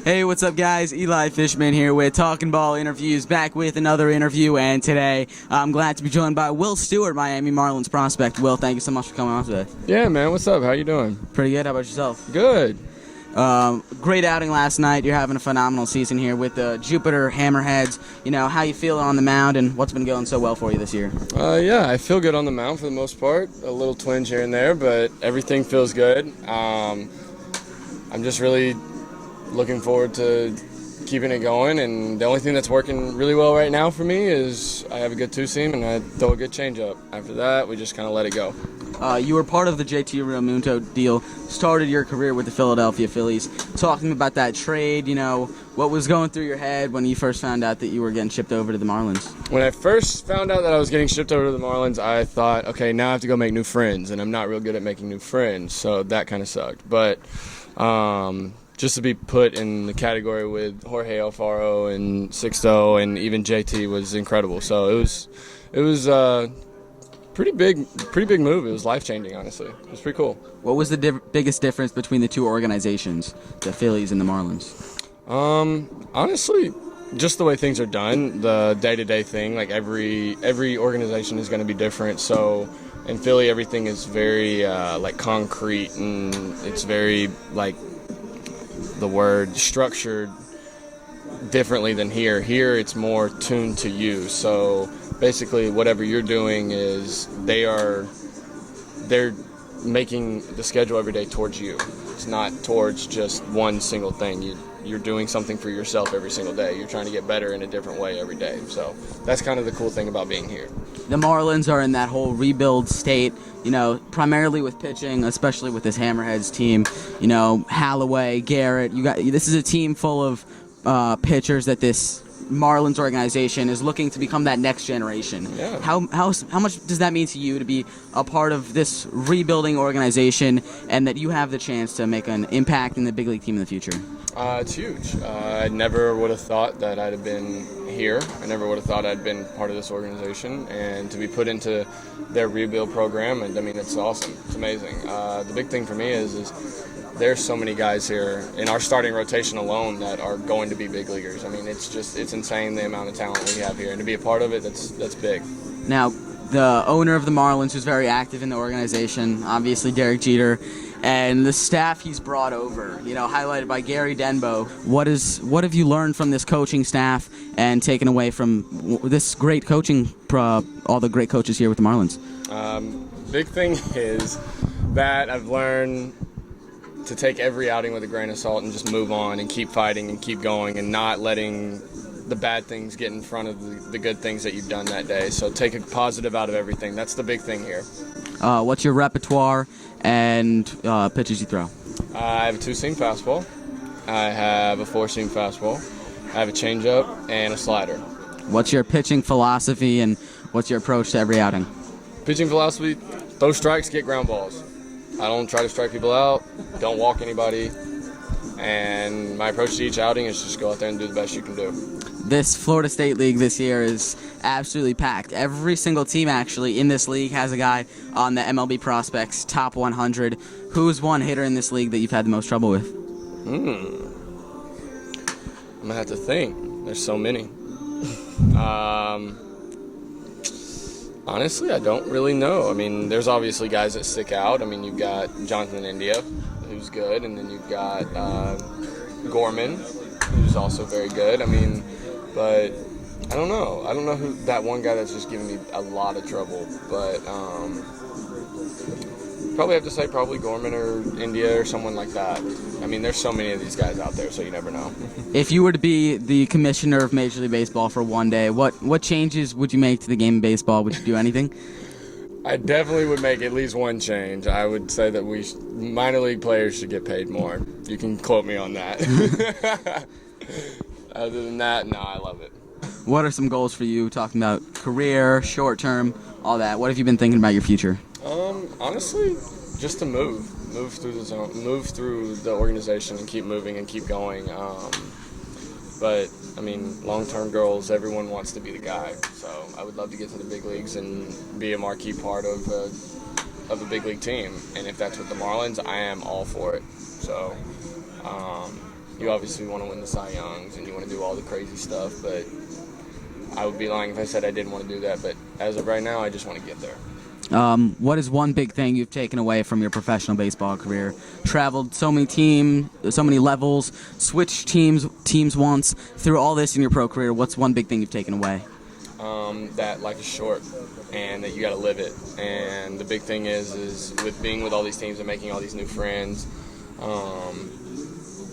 Hey, what's up, guys? Eli Fishman here with Talking Ball Interviews, back with another interview, and today I'm glad to be joined by Will Stewart, Miami Marlins prospect. Will, thank you so much for coming on today. Yeah, man. What's up? How you doing? Pretty good. How about yourself? Good. Great outing last night. You're having a phenomenal season here with the Jupiter Hammerheads. You know, how you feeling on the mound and what's been going so well for you this year? Yeah, I feel good on the mound for the most part. A little twinge here and there, but everything feels good. I'm just really looking forward to keeping it going, and the only thing that's working really well right now for me is I have a good two-seam and I throw a good changeup. After that, we just kind of let it go. You were part of the JT Realmuto deal, started your career with the Philadelphia Phillies. Talk to me about that trade, you know, what was going through your head when you first found out that you were getting shipped over to the Marlins? When I first found out that I was getting shipped over to the Marlins, I thought, okay, now I have to go make new friends, and I'm not real good at making new friends, so that kind of sucked. But just to be put in the category with Jorge Alfaro and Sixto and even JT was incredible. So it was pretty big move. It was life-changing, honestly. It was pretty cool. What was the biggest difference between the two organizations, the Phillies and the Marlins? Honestly, just the way things are done, the day-to-day thing. Like every organization is going to be different. So in Philly, everything is very like concrete, and it's very like the word structured differently than here. Here it's more tuned to you. So basically whatever you're doing is they're making the schedule every day towards you. It's not towards just one single thing. You're doing something for yourself every single day. You're trying to get better in a different way every day. So that's kind of the cool thing about being here. The Marlins are in that whole rebuild state, you know, primarily with pitching, especially with this Hammerheads team. You know, Hallaway, Garrett. This is a team full of pitchers that this Marlins organization is looking to become that next generation. Yeah. How much does that mean to you to be a part of this rebuilding organization and that you have the chance to make an impact in the big league team in the future? It's huge. I never would have thought that I'd have been here. I never would have thought I'd been part of this organization, and to be put into their rebuild program, and I mean, it's awesome. It's amazing. The big thing for me is there's so many guys here in our starting rotation alone that are going to be big leaguers. I mean, it's insane the amount of talent we have here, and to be a part of it, that's big. Now, the owner of the Marlins, who's very active in the organization, obviously Derek Jeter, and the staff he's brought over, you know, highlighted by Gary Denbo. What have you learned from this coaching staff and taken away from this great coaching, all the great coaches here with the Marlins? Big thing is that I've learned to take every outing with a grain of salt and just move on and keep fighting and keep going and not letting the bad things get in front of the good things that you've done that day. So take a positive out of everything. That's the big thing here. What's your repertoire and pitches you throw? I have a two-seam fastball. I have a four-seam fastball. I have a changeup and a slider. What's your pitching philosophy and what's your approach to every outing? Pitching philosophy, throw strikes, get ground balls. I don't try to strike people out, don't walk anybody, and my approach to each outing is just go out there and do the best you can do. This Florida State League this year is absolutely packed. Every single team actually in this league has a guy on the MLB Prospects Top 100. Who's one hitter in this league that you've had the most trouble with? I'm going to have to think. There's so many. Honestly, I don't really know. I mean, there's obviously guys that stick out. I mean, you've got Jonathan India, who's good, and then you've got Gorman, who's also very good. I mean, but I don't know. I don't know who that one guy that's just giving me a lot of trouble. But probably have to say Gorman or India or someone like that. I mean, there's so many of these guys out there, so you never know. If you were to be the commissioner of Major League Baseball for one day, what changes would you make to the game of baseball? Would you do anything? I definitely would make at least one change. I would say that minor league players should get paid more. You can quote me on that. Other than that, no, I love it. What are some goals for you, talking about career, short term, all that? What have you been thinking about your future? Honestly, just to move through the zone, move through the organization and keep moving and keep going. But I mean, long-term goals, everyone wants to be the guy. So I would love to get to the big leagues and be a marquee part of a big league team. And if that's with the Marlins, I am all for it. So You obviously want to win the Cy Youngs and you want to do all the crazy stuff, but I would be lying if I said I didn't want to do that. But as of right now, I just want to get there. What is one big thing you've taken away from your professional baseball career? Traveled so many levels, switched teams once. Through all this in your pro career, what's one big thing you've taken away? That life is short and that you got to live it. And the big thing is with being with all these teams and making all these new friends,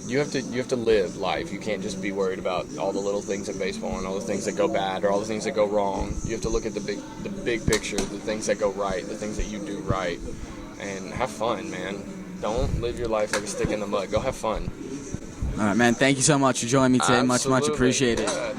you have to live life. You can't just be worried about all the little things in baseball and all the things that go bad or all the things that go wrong. You have to look at the big picture, the things that go right, the things that you do right, and have fun, man. Don't live your life like a stick in the mud. Go have fun. All right, man. Thank you so much for joining me today. Much Absolutely. appreciated. Yeah.